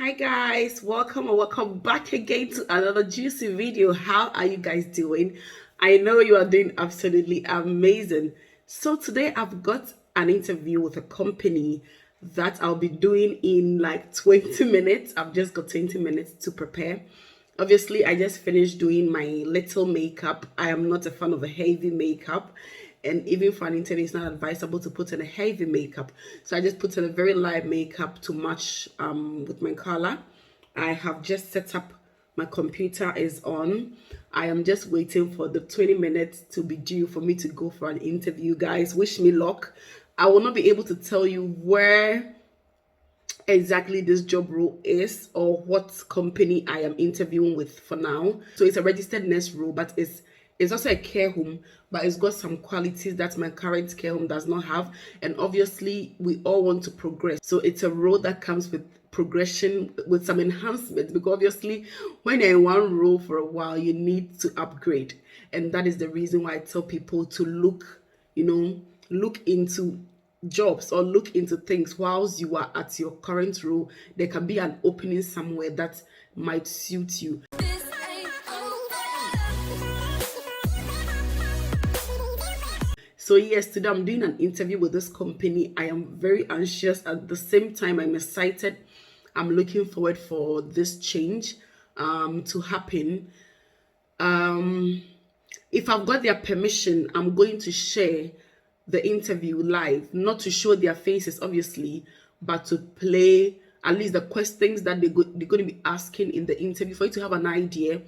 Hi guys, welcome and welcome back again to another juicy video. How are you guys doing? I know you are doing absolutely amazing. So today I've got an interview with a company that I'll be doing in like 20 minutes. I've just got 20 minutes to prepare. Obviously, I just finished doing my little makeup. I am not a fan of a heavy makeup, and even for an interview, it's not advisable to put in a heavy makeup. So I just put in a very light makeup to match with my color. I have just set up. My computer is on. I am just waiting for the 20 minutes to be due for me to go for an interview. Guys, wish me luck. I will not be able to tell you where exactly this job role is or what company I am interviewing with for now. So it's a registered nurse role, but it's also a care home, but it's got some qualities that my current care home does not have. And obviously we all want to progress. So it's a role that comes with progression, with some enhancements, because obviously when you're in one role for a while, you need to upgrade. And that is the reason why I tell people to look into jobs or look into things whilst you are at your current role. There can be an opening somewhere that might suit you. So yes, today I'm doing an interview with this company. I am very anxious. At the same time, I'm excited. I'm looking forward for this change to happen. If I've got their permission, I'm going to share the interview live, not to show their faces obviously, but to play at least the questions that they're going to be asking in the interview, for you to have an idea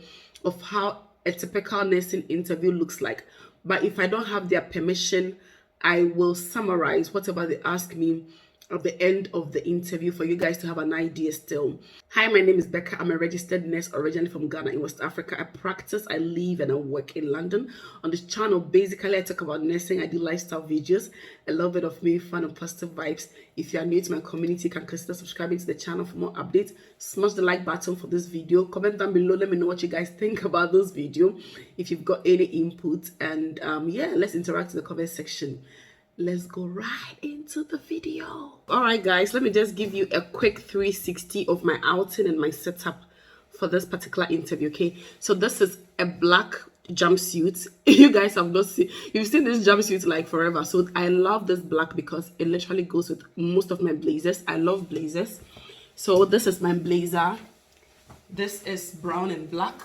of how a typical nursing interview looks like. But if I don't have their permission, I will summarize whatever they ask me at the end of the interview for you guys to have an idea still. Hi, my name is Becca. I'm a registered nurse originally from Ghana in West Africa. I practice, I live, and I work in London. On this channel, basically, I talk about nursing. I do lifestyle videos, a little bit of me, fun and positive vibes. If you are new to my community, you can consider subscribing to the channel for more updates. Smash the like button for this video. Comment down below. Let me know what you guys think about this video. If you've got any input, and yeah, let's interact in the comment section. Let's go right into the video. All right guys, let me just give you a quick 360 of my outing and my setup for this particular interview. Okay, so this is a black jumpsuit. You guys have not seen, you've seen this jumpsuit like forever. So I love this black because it literally goes with most of my blazers. I love blazers. So this is my blazer. This is brown and black,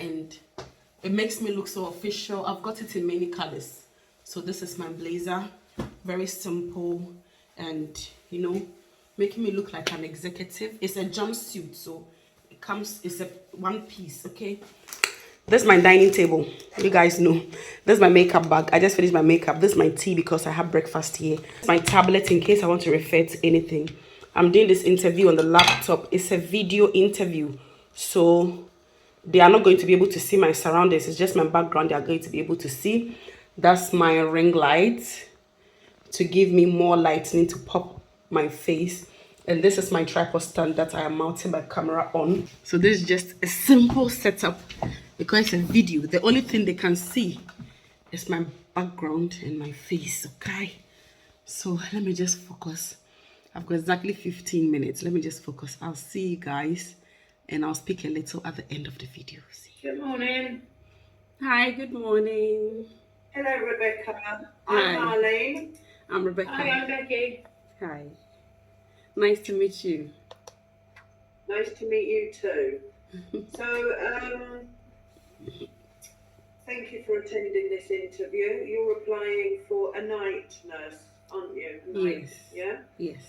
and it makes me look so official. I've got it in many colors. So this is my blazer, very simple, and making me look like an executive. It's a jumpsuit, so it's a one piece. Okay, this is my dining table. You guys know this is my makeup bag. I just finished my makeup. This is my tea because I have breakfast here. My tablet in case I want to refer to anything. I'm doing this interview on the laptop. It's a video interview, so they are not going to be able to see my surroundings. It's just my background they are going to be able to see. That's my ring light to give me more lightning to pop my face. And this is my tripod stand that I am mounting my camera on. So this is just a simple setup because it's a video. The only thing they can see is my background and my face, okay? So let me just focus. I've got exactly 15 minutes. Let me just focus. I'll see you guys and I'll speak a little at the end of the video. See you. Good morning. Hi, good morning. Hello, Rebecca. I'm Marlene. I'm Rebecca. Hi, I'm Becky. Hi. Nice to meet you. Nice to meet you too. So, thank you for attending this interview. You're applying for a night nurse, aren't you? Yes. Yeah? Yes.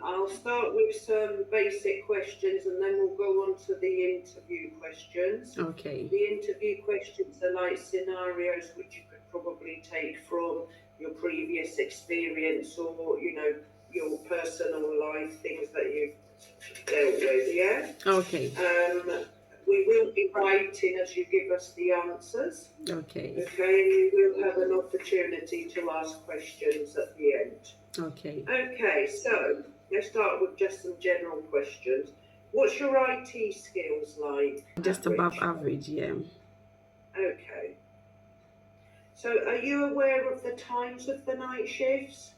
I'll start with some basic questions and then we'll go on to the interview questions. Okay. The interview questions are like scenarios which you could probably take from your previous experience or, your personal life, things that you've dealt with, yeah? Okay. We will be writing as you give us the answers. Okay. Okay, and you will have an opportunity to ask questions at the end. Okay. Okay, so let's start with just some general questions. What's your IT skills like? Just above average, yeah. Okay. So are you aware of the times of the night shifts?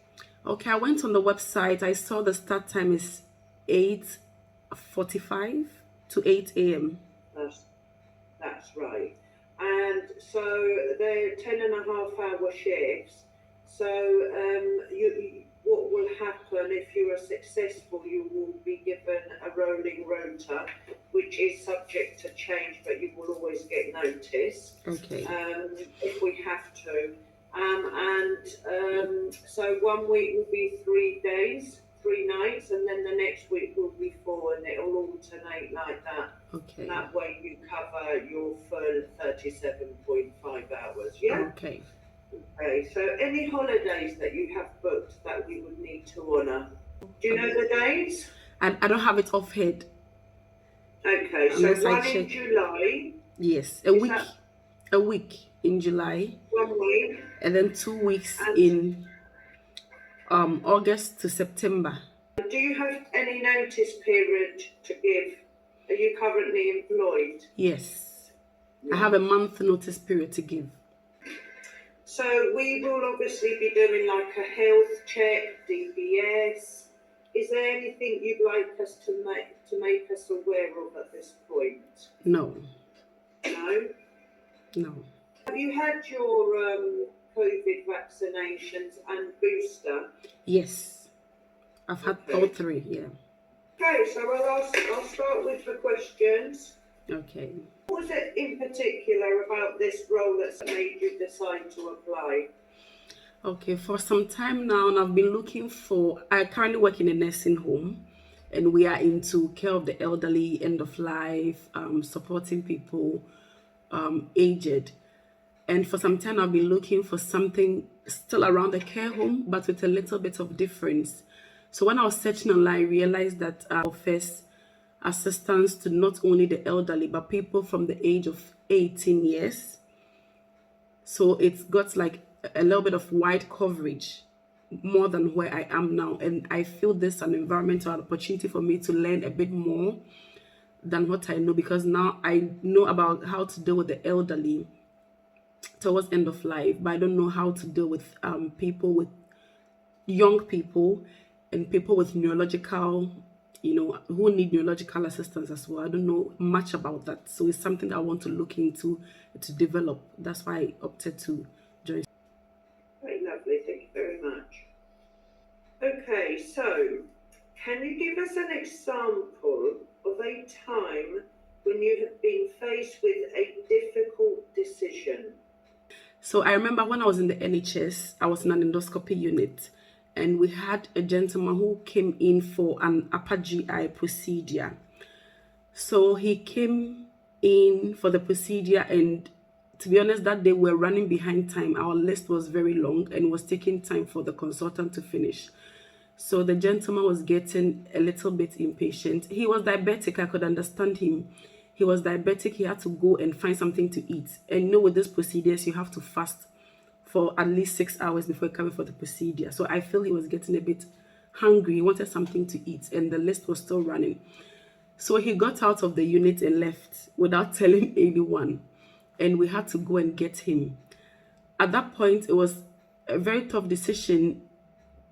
Okay, I went on the website. I saw the start time is 8:45 to 8 a.m. That's That's right. And so they're 10.5 hour shifts. So what will happen if you are successful? You will be given a rolling rota, which is subject to change, but you will always get notice Okay. if we have to. So 1 week will be 3 days, 3 nights, and then the next week will be four, and it'll alternate like that. Okay. And that way you cover your full 37.5 hours. Yeah? Okay. Okay. So any holidays that you have booked that we would need to honour? Do you know the dates? I don't have it off head Okay. So unless I one in check. July. Yes, Is that a week in July, 1 week? and then 2 weeks And in August to September. do you have any notice period to give? Are you currently employed? Yes, I Yeah. have a month notice period to give. So we will obviously be doing like a health check, DBS. Is there anything you'd like us to make us aware of at this point? No, No. no. Have you had your COVID vaccinations and booster? Yes, I've had all Okay. three. Yeah. Okay. So I'll start with the questions. Okay. What was it in particular about this role that's made you decide to apply? Okay, for some time now, and I've been looking for. I currently work in a nursing home, and we are into care of the elderly, end of life, supporting people, aged. And for some time, I've been looking for something still around the care home, but with a little bit of difference. So when I was searching online, I realized that offers assistance to not only the elderly, but people from the age of 18 years. So it's got like a little bit of wide coverage, more than where I am now. And I feel this is an environmental opportunity for me to learn a bit more than what I know, because now I know about how to deal with the elderly towards end of life, but I don't know how to deal with people, with young people, and people with neurological, who need neurological assistance as well. I don't know much about that, so it's something that I want to look into to develop. That's why I opted to join. Very lovely, thank you very much. Okay, so can you give us an example of a time when you have been faced with a difficult decision? So I remember when I was in the NHS, I was in an endoscopy unit, and we had a gentleman who came in for an upper GI procedure. So he came in for the procedure, and to be honest, that day we were running behind time. Our list was very long and was taking time for the consultant to finish. So the gentleman was getting a little bit impatient. He was diabetic. I could understand him. He was diabetic. He had to go and find something to eat. And with these procedures, you have to fast for at least 6 hours before coming for the procedure. So I feel he was getting a bit hungry. He wanted something to eat, and the list was still running. So he got out of the unit and left without telling anyone. And we had to go and get him. At that point, it was a very tough decision,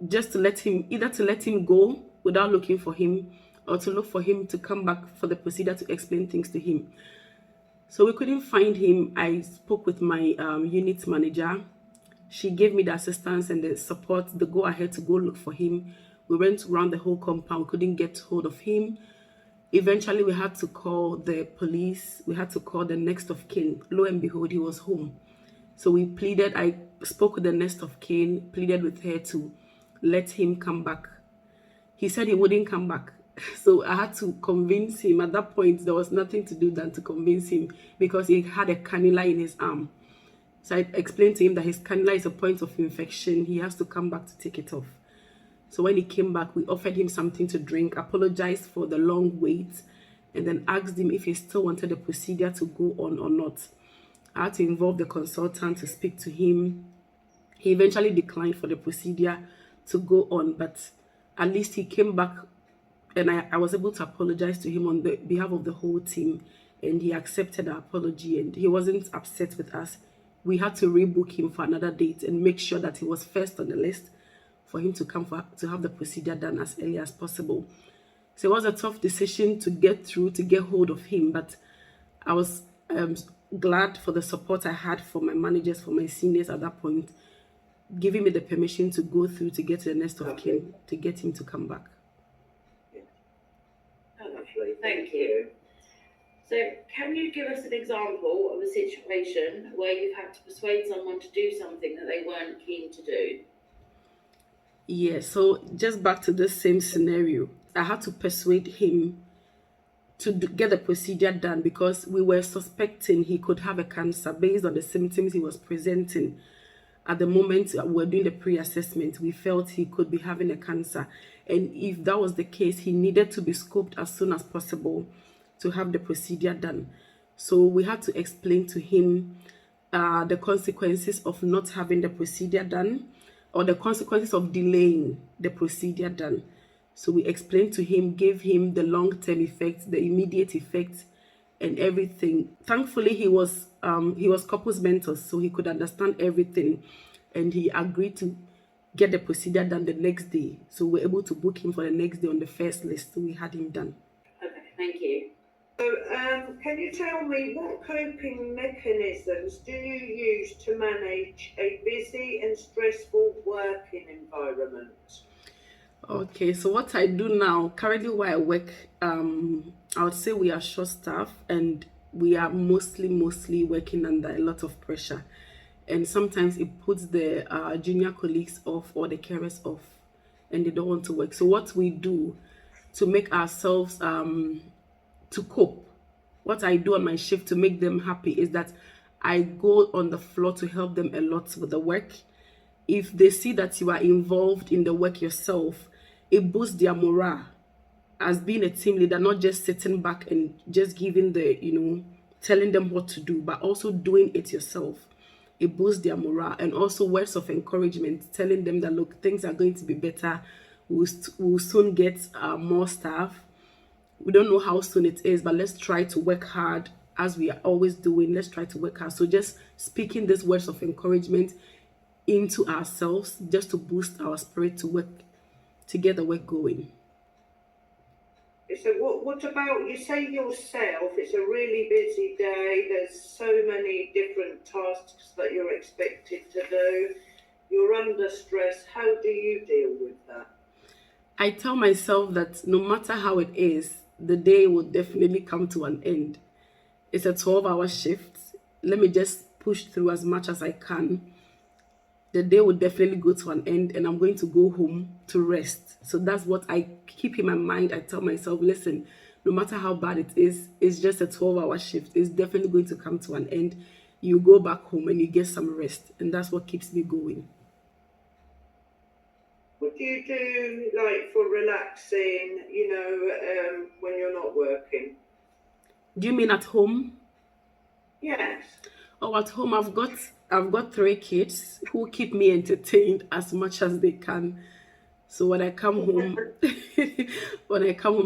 just to let him go without looking for him, or to look for him to come back for the procedure to explain things to him. So we couldn't find him. I spoke with my unit manager. She gave me the assistance and the support, the go ahead to go look for him. We went around the whole compound, couldn't get hold of him. Eventually, we had to call the police. We had to call the next of kin. Lo and behold, he was home. So we pleaded. I spoke with the next of kin, pleaded with her to let him come back. He said he wouldn't come back. So I had to convince him. At that point, there was nothing to do than to convince him, because he had a cannula in his arm. So I explained to him that his cannula is a point of infection. He has to come back to take it off. So when he came back, we offered him something to drink, apologized for the long wait, and then asked him if he still wanted the procedure to go on or not. I had to involve the consultant to speak to him. He eventually declined for the procedure to go on, but at least he came back, and I was able to apologize to him on the behalf of the whole team, and he accepted our apology, and he wasn't upset with us. We had to rebook him for another date and make sure that he was first on the list for him to come to have the procedure done as early as possible. So it was a tough decision to get through, to get hold of him. But I was glad for the support I had from my managers, for my seniors at that point, giving me the permission to go through to get to the next of Lovely. kin to get him to come back. Oh, lovely. Thank you. So, can you give us an example of a situation where you've had to persuade someone to do something that they weren't keen to do? Yeah, so just back to this same scenario, I had to persuade him to get the procedure done because we were suspecting he could have a cancer based on the symptoms he was presenting. At the moment we were doing the pre-assessment, we felt he could be having a cancer. And if that was the case, he needed to be scoped as soon as possible to have the procedure done. So we had to explain to him the consequences of not having the procedure done, or the consequences of delaying the procedure done. So we explained to him, gave him the long-term effects, the immediate effects, and everything. Thankfully, he was couples mentor, so he could understand everything, and he agreed to get the procedure done the next day. So we were able to book him for the next day on the first list. So we had him done. Okay, thank you. So, can you tell me what coping mechanisms do you use to manage a busy and stressful working environment? Okay, so what I do now, currently where I work, I would say we are short staff and we are mostly working under a lot of pressure. And sometimes it puts the junior colleagues off or the carers off and they don't want to work. So what we do to make ourselves, to cope, what I do on my shift to make them happy is that I go on the floor to help them a lot with the work. If they see that you are involved in the work yourself, it boosts their morale as being a team leader, not just sitting back and just giving telling them what to do, but also doing it yourself. It boosts their morale, and also words of encouragement, telling them that look, things are going to be better. We'll soon get more staff. We don't know how soon it is, but let's try to work hard as we are always doing. Let's try to work hard. So just speaking these words of encouragement into ourselves just to boost our spirit to work, to get the work going. So what about, you say yourself, it's a really busy day, there's so many different tasks that you're expected to do, you're under stress, how do you deal with that? I tell myself that no matter how it is, the day will definitely come to an end. It's a 12-hour shift. Let me just push through as much as I can. The day will definitely go to an end and I'm going to go home to rest. So that's what I keep in my mind. I tell myself, listen, no matter how bad it is, it's just a 12-hour shift. It's definitely going to come to an end. You go back home and you get some rest. And that's what keeps me going. What do you do, like, for relaxing, when you're not working? Do you mean at home? Yes. Oh, at home I've got 3 kids who keep me entertained as much as they can. So when I come home,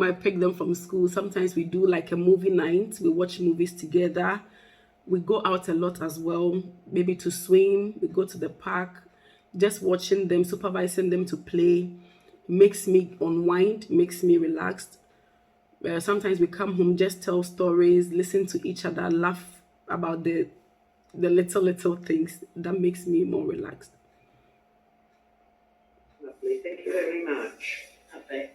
I pick them from school. Sometimes we do like a movie night. We watch movies together. We go out a lot as well, maybe to swim. We go to the park. Just watching them, supervising them to play makes me unwind, makes me relaxed. Sometimes we come home, just tell stories, listen to each other, laugh about the little things. That makes me more relaxed. Lovely, thank you very much. Lovely.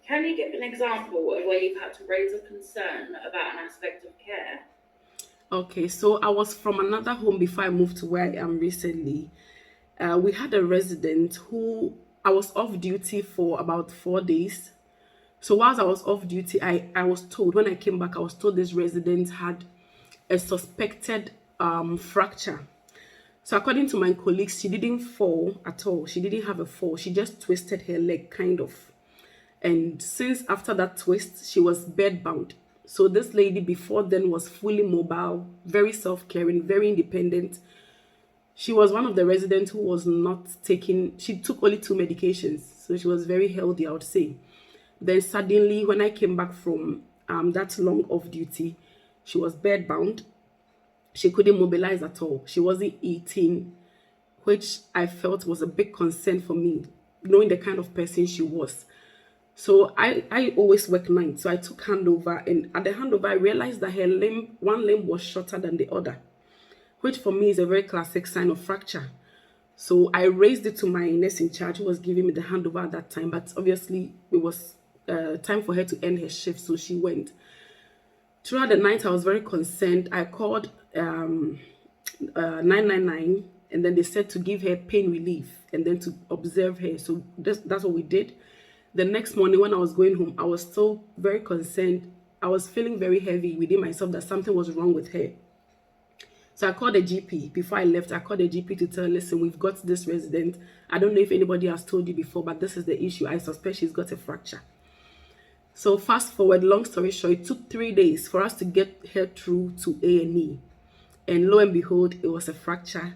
Can you give an example of where you've had to raise a concern about an aspect of care? Okay, so I was from another home before I moved to where I am recently. We had a resident who, I was off duty for about 4 days. So whilst I was off duty, I was told, when I came back, I was told this resident had a suspected fracture. So according to my colleagues, she didn't fall at all. She didn't have a fall. She just twisted her leg, kind of. And since after that twist, she was bedbound. So this lady before then was fully mobile, very self-caring, very independent. She was one of the residents who was not taking, she took only 2 medications. So she was very healthy, I would say. Then suddenly, when I came back from that long off duty, she was bedbound. She couldn't mobilize at all. She wasn't eating, which I felt was a big concern for me, knowing the kind of person she was. So I always work night. So I took handover, and at the handover, I realized that her limb, one limb was shorter than the other, which for me is a very classic sign of fracture. So I raised it to my nurse in charge who was giving me the handover at that time. But obviously, it was time for her to end her shift, so she went. Throughout the night, I was very concerned. I called 999, and then they said to give her pain relief and then to observe her. So that's what we did. The next morning, when I was going home, I was still very concerned. I was feeling very heavy within myself that something was wrong with her. So I called the GP before I left. I called the GP to tell, listen, we've got this resident. I don't know if anybody has told you before, but this is the issue. I suspect she's got a fracture. So fast forward, long story short, it took 3 days for us to get her through to A&E. And lo and behold, it was a fracture,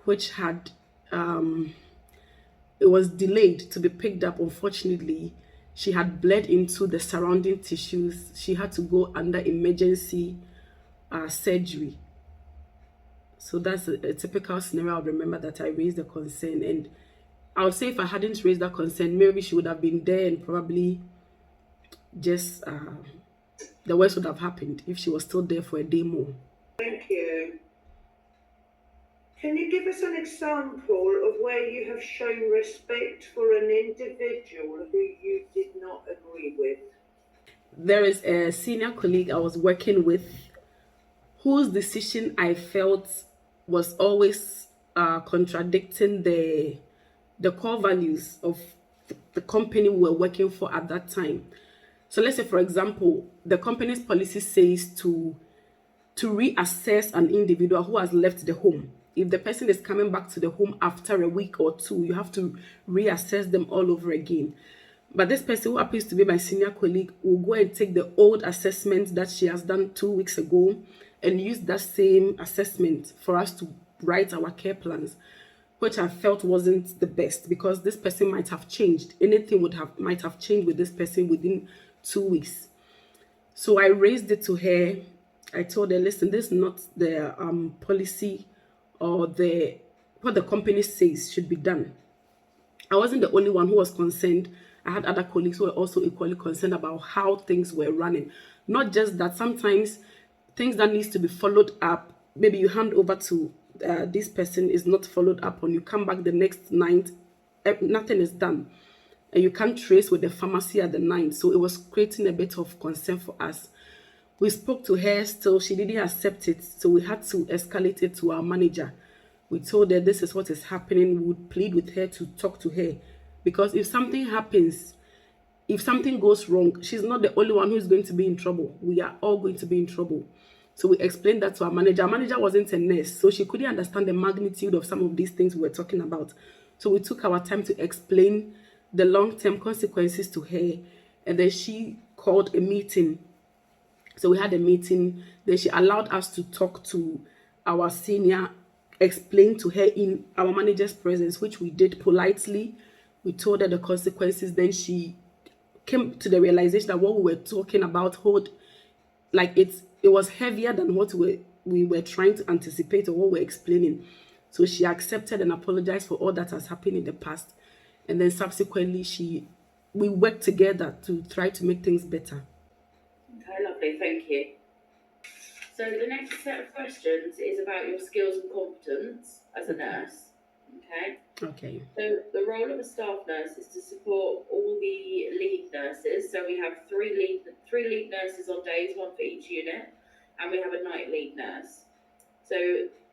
which had, it was delayed to be picked up. Unfortunately, she had bled into the surrounding tissues. She had to go under emergency surgery. So that's a typical scenario. I remember that I raised a concern, and I would say if I hadn't raised that concern, maybe she would have been there, and probably just the worst would have happened if she was still there for a day more. Thank you. Can you give us an example of where you have shown respect for an individual who you did not agree with? There is a senior colleague I was working with whose decision I felt was always contradicting the core values of the company we were working for at that time. So let's say, for example, the company's policy says to reassess an individual who has left the home. If the person is coming back to the home after a week or two, you have to reassess them all over again. But this person, who happens to be my senior colleague, will go and take the old assessment that she has done 2 weeks ago and use that same assessment for us to write our care plans, which I felt wasn't the best, because this person might have changed. Anything might have changed with this person within 2 weeks. So I raised it to her. I told her, listen, this is not the policy or what the company says should be done. I wasn't the only one who was concerned. I had other colleagues who were also equally concerned about how things were running. Not just that, sometimes things that needs to be followed up, maybe you hand over to this person, is not followed up on. You come back the next night, nothing is done. And you can't trace with the pharmacy at the night. So it was creating a bit of concern for us. We spoke to her, still she didn't accept it, so we had to escalate it to our manager. We told her this is what is happening. We would plead with her to talk to her, because if something happens, if something goes wrong, she's not the only one who's going to be in trouble. We are all going to be in trouble. So we explained that to our manager. Our manager wasn't a nurse, so she couldn't understand the magnitude of some of these things we were talking about. So we took our time to explain the long-term consequences to her, and then she called a meeting. So we had a meeting. Then she allowed us to talk to our senior, explain to her in our manager's presence, which we did politely. We told her the consequences. Then she came to the realization that what we were talking about it was heavier than what we were trying to anticipate or what we're explaining. So she accepted and apologized for all that has happened in the past. And then subsequently we worked together to try to make things better. Okay, lovely, thank you. So the next set of questions is about your skills and competence as a nurse. Okay. Okay. So the role of a staff nurse is to support all the lead nurses. So we have three lead nurses on days, one for each unit, and we have a night lead nurse. So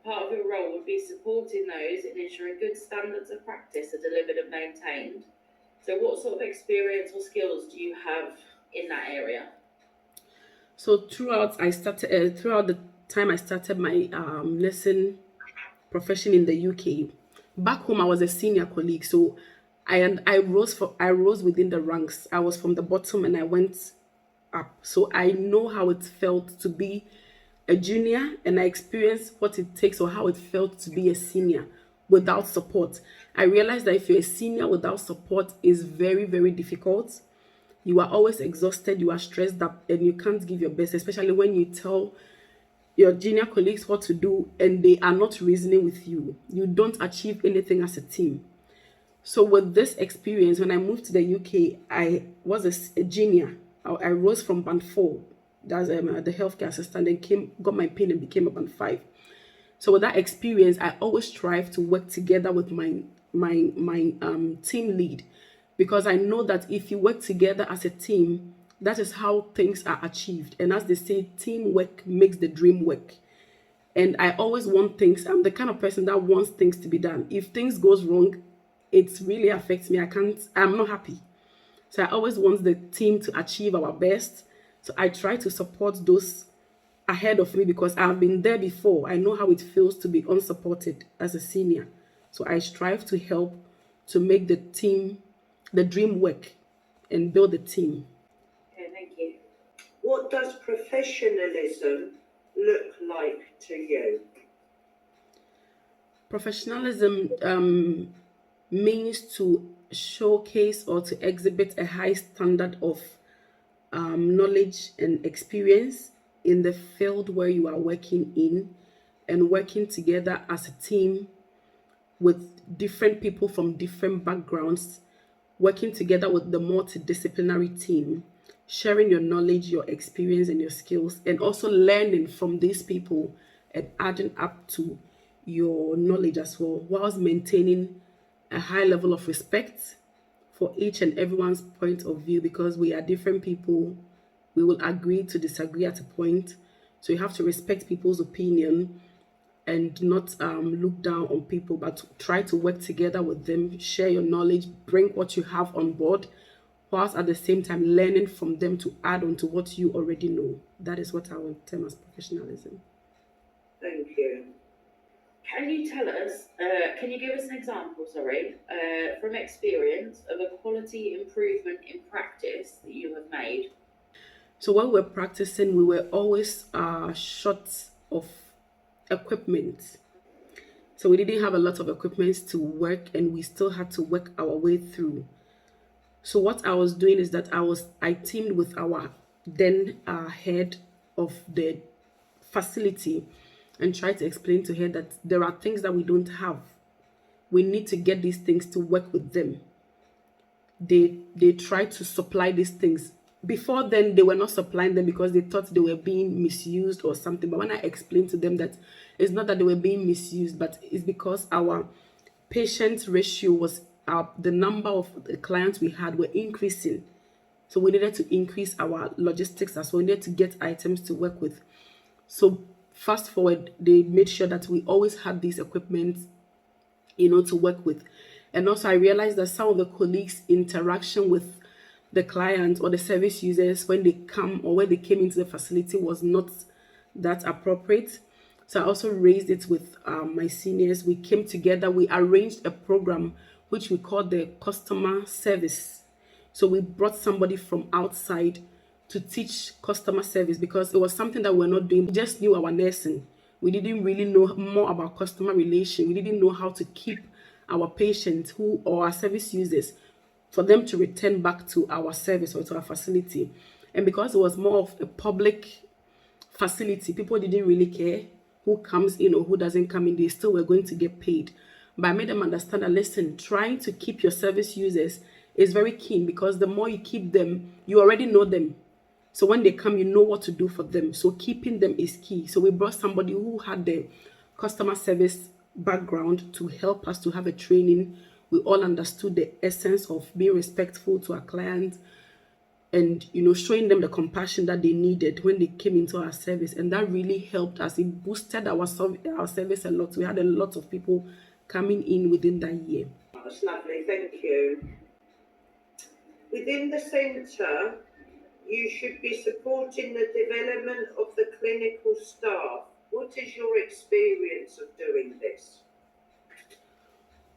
part of your role would be supporting those and ensuring good standards of practice are delivered and maintained. So what sort of experience or skills do you have in that area? So throughout the time I started my nursing profession in the UK, back home I was a senior colleague. So I rose within the ranks. I was from the bottom and I went up. So I know how it felt to be a junior, and I experienced what it takes or how it felt to be a senior without support. I realized that if you're a senior without support, is very, very difficult. You are always exhausted, you are stressed up, and you can't give your best, especially when you tell your junior colleagues what to do and they are not reasoning with you. You don't achieve anything as a team. So with this experience, when I moved to the UK, I was a junior. I rose from band 4, that's the healthcare assistant, and got my pin and became a band 5. So with that experience, I always strive to work together with my team lead, because I know that if you work together as a team, that is how things are achieved. And as they say, teamwork makes the dream work. And I always want things. I'm the kind of person that wants things to be done. If things goes wrong, it really affects me. I'm not happy. So I always want the team to achieve our best. So I try to support those ahead of me, because I've been there before. I know how it feels to be unsupported as a senior. So I strive to help to make the dream work and build a team. Okay, thank you. What does professionalism look like to you? Professionalism means to showcase or to exhibit a high standard of knowledge and experience in the field where you are working in, and working together as a team with different people from different backgrounds, working together with the multidisciplinary team, sharing your knowledge, your experience, and your skills, and also learning from these people and adding up to your knowledge as well, whilst maintaining a high level of respect for each and everyone's point of view, because we are different people. We will agree to disagree at a point. So you have to respect people's opinion and not look down on people, but try to work together with them, share your knowledge, bring what you have on board, whilst at the same time learning from them to add on to what you already know. That is what I would term as professionalism. Thank you. Can you tell us, can you give us an example, from experience of a quality improvement in practice that you have made? So when we were practicing, we were always short of equipment. So we didn't have a lot of equipment to work, and we still had to work our way through. So what I was doing is that I teamed with our then head of the facility, and tried to explain to her that there are things that we don't have. We need to get these things to work with them. They try to supply these things. Before then, they were not supplying them because they thought they were being misused or something. But when I explained to them that it's not that they were being misused, but it's because our patient ratio was the number of the clients we had were increasing. So we needed to increase our logistics as well. We needed to get items to work with. So fast forward, they made sure that we always had these equipment, to work with. And also I realized that some of the colleagues' interaction with the clients or the service users when they come or when they came into the facility was not that appropriate. So I also raised it with my seniors. We came together, we arranged a program which we called the customer service. So we brought somebody from outside to teach customer service, because it was something that we're not doing. We just knew our nursing. We didn't really know more about customer relation. We didn't know how to keep our patients or our service users, for them to return back to our service or to our facility. And because it was more of a public facility, people didn't really care who comes in or who doesn't come in. They still were going to get paid. But I made them understand that, listen, trying to keep your service users is very keen, because the more you keep them, you already know them. So when they come, you know what to do for them. So keeping them is key. So we brought somebody who had the customer service background to help us to have a training. We all understood the essence of being respectful to our clients, and showing them the compassion that they needed when they came into our service. And that really helped us. It boosted our service a lot. We had a lot of people coming in within that year. That's lovely, thank you. Within the centre, you should be supporting the development of the clinical staff. What is your experience of doing this?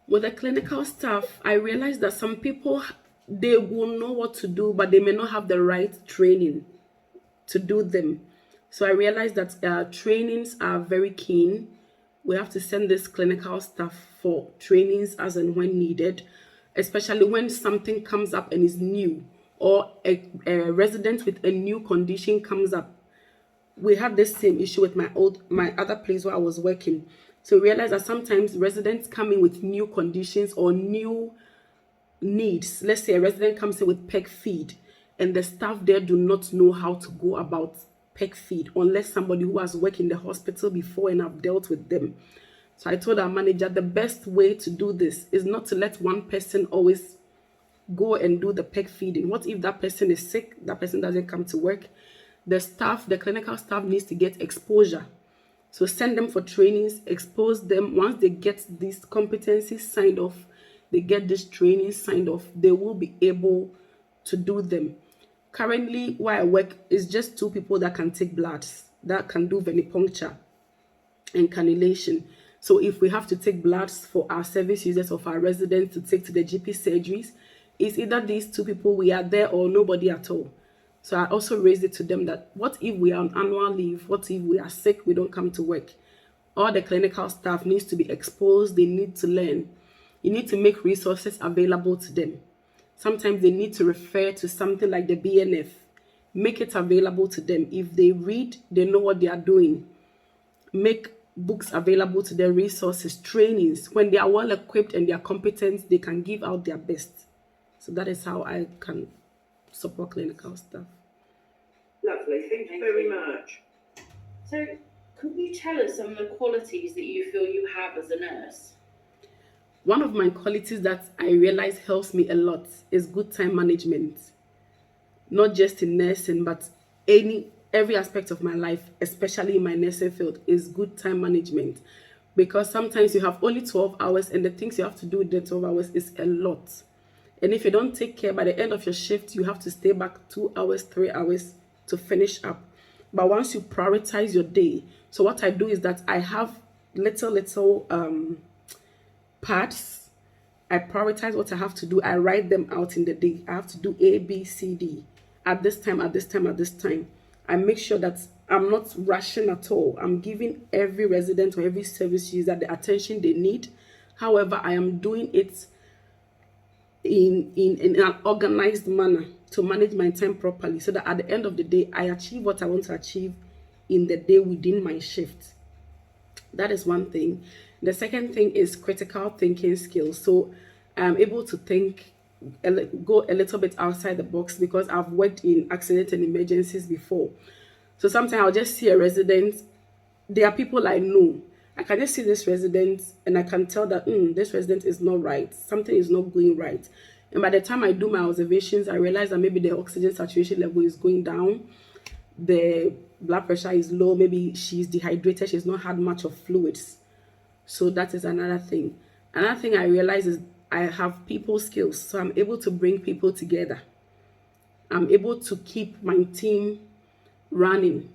With the clinical staff, I realized that some people, they will know what to do, but they may not have the right training to do them. So I realized that trainings are very keen. We have to send this clinical staff for trainings as and when needed, especially when something comes up and is new, or a resident with a new condition comes up. We had this same issue with my other place where I was working. So we realized that sometimes residents come in with new conditions or new needs, let's say a resident comes in with peg feed, and the staff there do not know how to go about peg feed unless somebody who has worked in the hospital before and have dealt with them. So I told our manager the best way to do this is not to let one person always go and do the peg feeding. What if that person is sick? That person doesn't come to work. The staff, the clinical staff needs to get exposure. So send them for trainings, expose them. Once they get these competencies signed off, they get this training signed off, they will be able to do them. Currently, where I work is just 2 people that can take bloods, that can do venipuncture and cannulation. So if we have to take bloods for our service users of our residents to take to the GP surgeries, it's either these 2 people, we are there, or nobody at all. So I also raised it to them that what if we are on annual leave? What if we are sick? We don't come to work. All the clinical staff needs to be exposed. They need to learn. You need to make resources available to them. Sometimes they need to refer to something like the BNF. Make it available to them. If they read, they know what they are doing. Make books available to their resources, trainings. When they are well equipped and they are competent, they can give out their best. So that is how I can support clinical staff. Lovely, thank you very much. So, could you tell us some of the qualities that you feel you have as a nurse? One of my qualities that I realize helps me a lot is good time management. Not just in nursing, but every aspect of my life, especially in my nursing field, is good time management. Because sometimes you have only 12 hours and the things you have to do in the 12 hours is a lot. And if you don't take care, by the end of your shift, you have to stay back 2 hours, 3 hours to finish up. But once you prioritize your day, so what I do is that I have little parts. I prioritize what I have to do. I write them out in the day. I have to do A, B, C, D at this time, at this time, at this time. I make sure that I'm not rushing at all. I'm giving every resident or every service user the attention they need. However, I am doing it in an organized manner to manage my time properly, so that at the end of the day, I achieve what I want to achieve in the day within my shift. That is one thing. The second thing is critical thinking skills. So I'm able to think, go a little bit outside the box, because I've worked in accident and emergencies before. So sometimes I'll just see a resident. There are people I know. I can just see this resident and I can tell that this resident is not right. Something is not going right. And by the time I do my observations, I realize that maybe the oxygen saturation level is going down. The blood pressure is low. Maybe she's dehydrated. She's not had much of fluids. So that is another thing. Another thing I realize is I have people skills. So I'm able to bring people together. I'm able to keep my team running.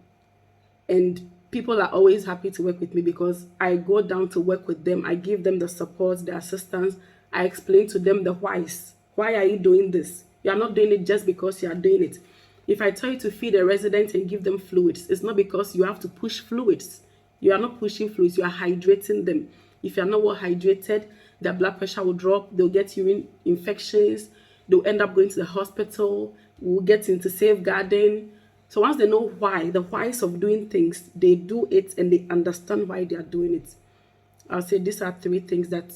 And people are always happy to work with me because I go down to work with them. I give them the support, the assistance. I explain to them the whys. Why are you doing this? You are not doing it just because you are doing it. If I tell you to feed a resident and give them fluids, it's not because you have to push fluids. You are not pushing fluids, you are hydrating them. If you are not well hydrated, their blood pressure will drop, they'll get urine infections, they'll end up going to the hospital, we'll get into safeguarding. So once they know why, the whys of doing things, they do it and they understand why they are doing it. I'll say these are 3 things that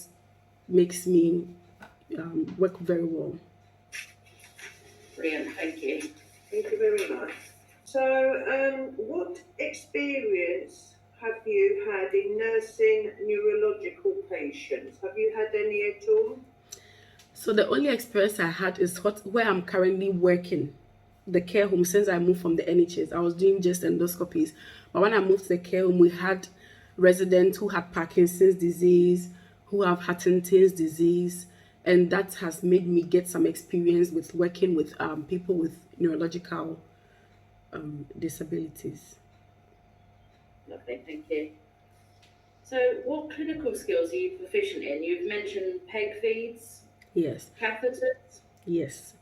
makes me work very well. Brilliant, thank you. Thank you very much. So, what experience have you had in nursing neurological patients? Have you had any at all? So the only experience I had is where I'm currently working, the care home. Since I moved from the NHS, I was doing just endoscopies. But when I moved to the care home, we had residents who had Parkinson's disease, who have Huntington's disease, and that has made me get some experience with working with people with neurological disabilities. Lovely, thank you. So, what clinical skills are you proficient in? You've mentioned peg feeds, Yes, catheters. yes.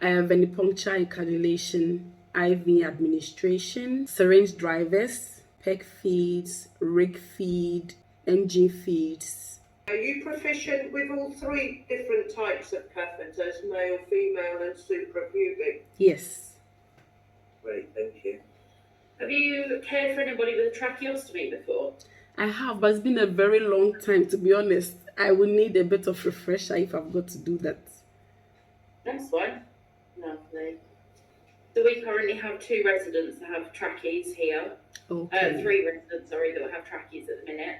I have venipuncture and cannulation, IV administration, syringe drivers, peg feeds, rig feed, engine feeds. Are you proficient with all 3 different types of catheters, male, female, and suprapubic? Yes. Great, thank you. Have you cared for anybody with a tracheostomy before? I have, but it's been a very long time, to be honest. I will need a bit of refresher if I've got to do that. That's fine. Lovely. So we currently have 2 residents that have trackies here. Okay. 3 residents, sorry, that have trackies at the minute.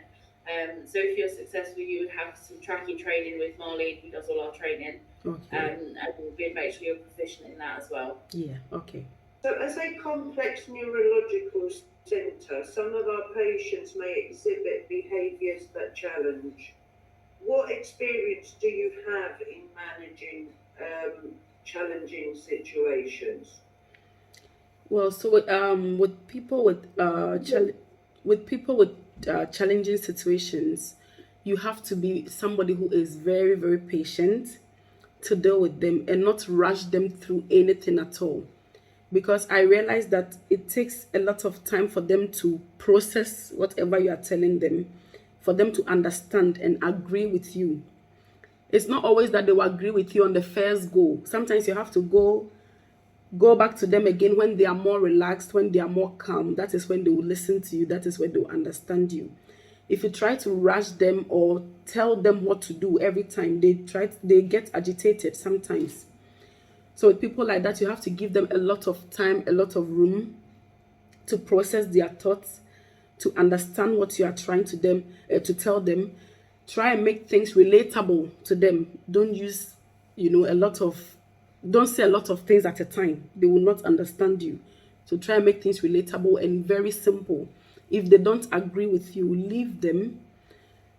So if you're successful, you would have some trackie training with Marlene, who does all our training, Okay. and we'd make sure you're proficient in that as well. Yeah. Okay. So, as a complex neurological centre, some of our patients may exhibit behaviours that challenge. What experience do you have in managing challenging situations? Well, so with people with challenging situations, you have to be somebody who is very very patient to deal with them and not rush them through anything at all. Because I realize that it takes a lot of time for them to process whatever you are telling them, for them to understand and agree with you. It's not always that they will agree with you on the first go. Sometimes you have to go back to them again when they are more relaxed, when they are more calm. That is when they will listen to you. That is when they will understand you. If you try to rush them or tell them what to do every time, they get agitated sometimes. So with people like that, you have to give them a lot of time, a lot of room to process their thoughts, to understand what you are trying to tell them. Try and make things relatable to them. Don't use, a lot of, don't say a lot of things at a time. They will not understand you. So try and make things relatable and very simple. If they don't agree with you, leave them,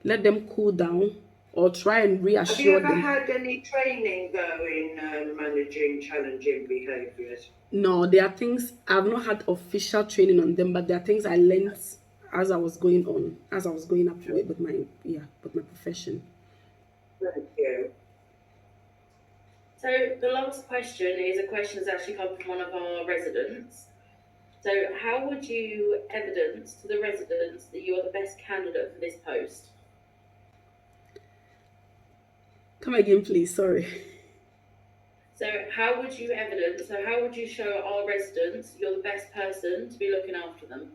let them cool down, or try and Have you reassure ever them. had any training though in managing challenging behaviours? No, there are things I've not had official training on them, but there are things I learned as I was going up with my profession. Thank you. So the last question is a question that's actually come from one of our residents. So how would you evidence to the residents that you are the best candidate for this post? Come again, please. Sorry. So how would you evidence, so how would you show our residents you're the best person to be looking after them?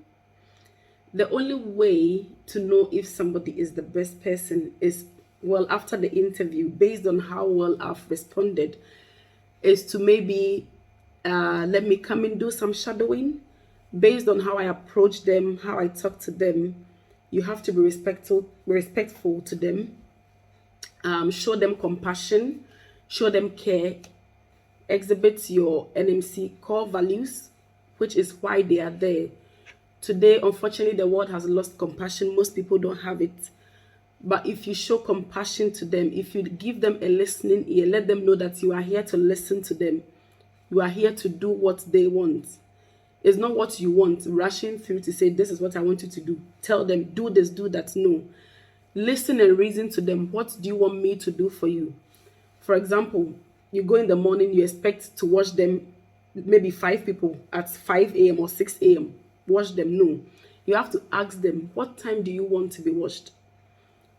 The only way to know if somebody is the best person is, well, after the interview, based on how well I've responded, is to maybe let me come and do some shadowing based on how I approach them, how I talk to them. You have to be respectful to them. Show them compassion, show them care, exhibit your NMC core values, which is why they are there. Today, unfortunately, the world has lost compassion. Most people don't have it. But if you show compassion to them, if you give them a listening ear, let them know that you are here to listen to them. You are here to do what they want. It's not what you want, rushing through to say, this is what I want you to do. Tell them, do this, do that. No. Listen and reason to them. What do you want me to do for you? For example, you go in the morning, you expect to wash them, maybe 5 people at 5 a.m. or 6 a.m. Wash them. No. You have to ask them, what time do you want to be washed?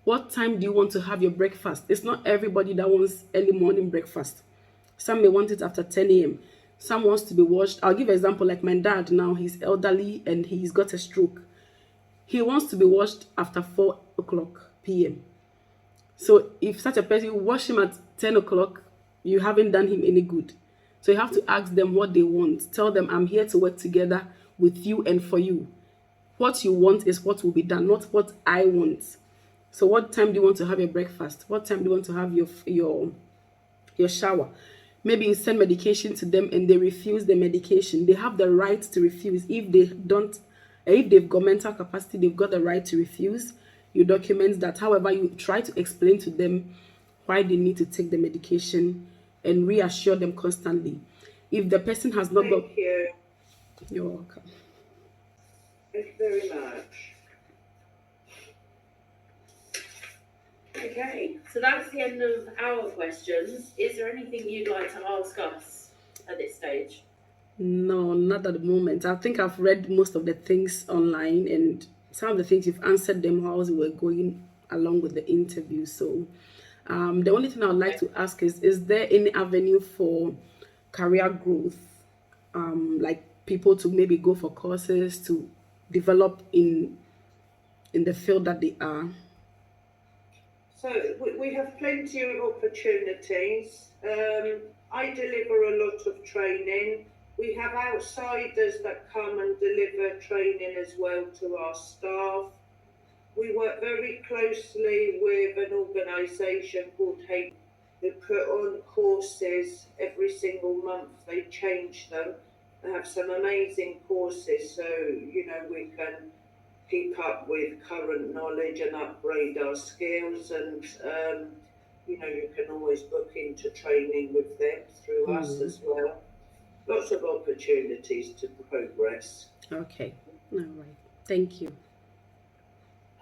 What time do you want to have your breakfast? It's not everybody that wants early morning breakfast. Some may want it after 10 a.m. Some wants to be washed. I'll give an example like my dad now, he's elderly and he's got a stroke. He wants to be washed after 4 o'clock p.m. So if such a person, you wash him at 10 o'clock, you haven't done him any good. So you have to ask them what they want. Tell them, I'm here to work together with you and for you. What you want is what will be done, not what I want. So what time do you want to have your breakfast? What time do you want to have your shower? Maybe you send medication to them and they refuse the medication. They have the right to refuse. If they've got mental capacity, they've got the right to refuse. You document that. However, you try to explain to them why they need to take the medication and reassure them constantly. If the person has not got, Thank you. you're welcome. Thank you very much. Okay, so that's the end of our questions. Is there anything you'd like to ask us at this stage? No, not at the moment. I think I've read most of the things online, and some of the things you've answered them while we were going along with the interview. So, the only thing I would like to ask is there any avenue for career growth? Like people to maybe go for courses to develop in the field that they are. So we have plenty of opportunities. I deliver a lot of training. We have outsiders that come and deliver training as well to our staff. We work very closely with an organisation called Hay. They put on courses every single month. They change them. They have some amazing courses, so we can keep up with current knowledge and upgrade our skills. And you can always book into training with them through us as well. Lots of opportunities to progress. Okay. All right. Thank you.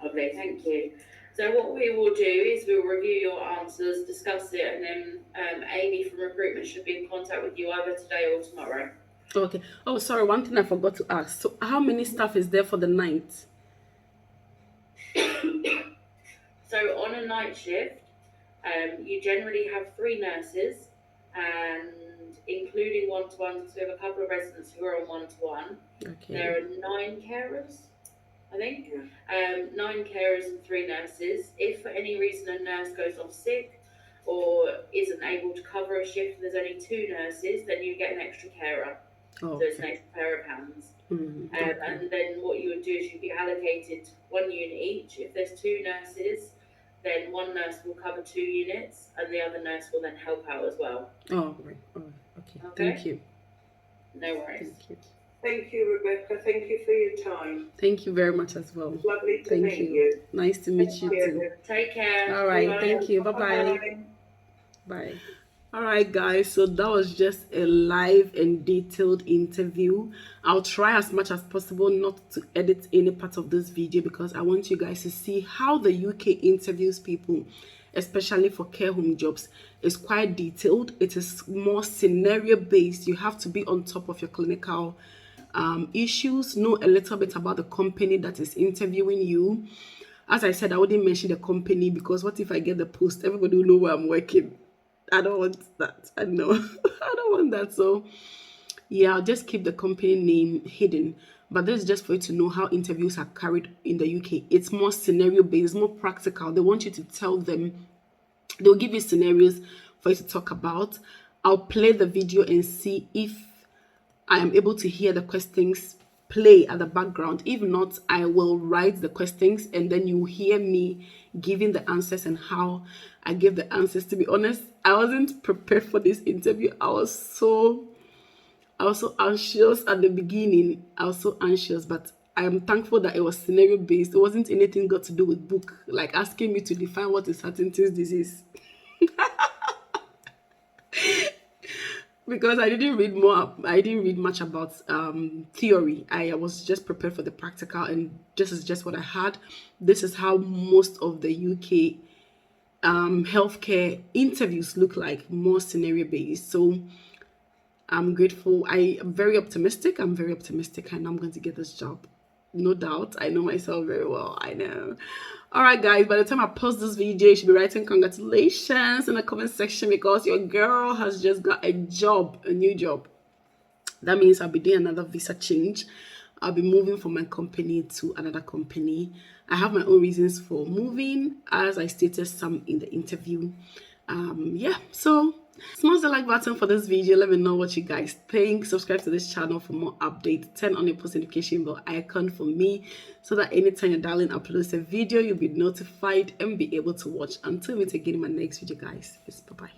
Lovely, thank you. So what we will do is we'll review your answers, discuss it, and then Amy from recruitment should be in contact with you either today or tomorrow. Okay. Oh, sorry. One thing I forgot to ask. So, how many staff is there for the night? So on a night shift, you generally have 3 nurses, and including one-to-ones, we have a couple of residents who are on one-to-one. Okay. There are 9 carers, I think. Yeah. 9 carers and 3 nurses. If for any reason a nurse goes off sick or isn't able to cover a shift and there's only 2 nurses, then you get an extra carer. Oh, So it's an extra pair of hands. okay. And then what you would do is you'd be allocated 1 unit each. If there's 2 nurses, then 1 nurse will cover 2 units and the other nurse will then help out as well. Oh, right. Oh, okay. Okay. Thank you. No worries. Thank you. Thank you, Rebecca. Thank you for your time. Thank you very much as well. Lovely to Thank meet you. you. Nice to meet Thank you you. too. Take care. All right. Bye. Thank you. Bye-bye. Bye. Bye. All right, guys. So that was just a live and detailed interview. I'll try as much as possible not to edit any part of this video because I want you guys to see how the UK interviews people, especially for care home jobs. It's quite detailed. It is more scenario based. You have to be on top of your clinical issues, know a little bit about the company that is interviewing you. As I said, I wouldn't mention the company because what if I get the post? Everybody will know where I'm working. I don't want that. I know. I don't want that. So yeah, I'll just keep the company name hidden. But this is just for you to know how interviews are carried in the UK. It's more scenario based, more practical. They want you to tell them, they'll give you scenarios for you to talk about. I'll play the video and see if I am able to hear the questions play at the background. If not, I will write the questions and then you hear me giving the answers and how I give the answers. To be honest, I wasn't prepared for this interview. I was so anxious at the beginning. I was so anxious, but I am thankful that it was scenario based. It wasn't anything got to do with book, like asking me to define what is Huntington's disease. Because I didn't read much about theory. I was just prepared for the practical, and this is just what I had. This is how most of the UK healthcare interviews look like, more scenario based. So I'm grateful. I am very optimistic. I'm very optimistic, and I'm going to get this job. No doubt. I know myself very well. I know. All right, guys. By the time I post this video, you should be writing congratulations in the comment section because your girl has just got a job, a new job. That means I'll be doing another visa change. I'll be moving from my company to another company. I have my own reasons for moving, as I stated some in the interview. Yeah, so smash the like button for this video. Let me know what you guys think. Subscribe to this channel for more updates. Turn on your post notification bell icon for me so that anytime your darling uploads a video, you'll be notified and be able to watch. Until we meet again in my next video, guys. Yes, bye-bye.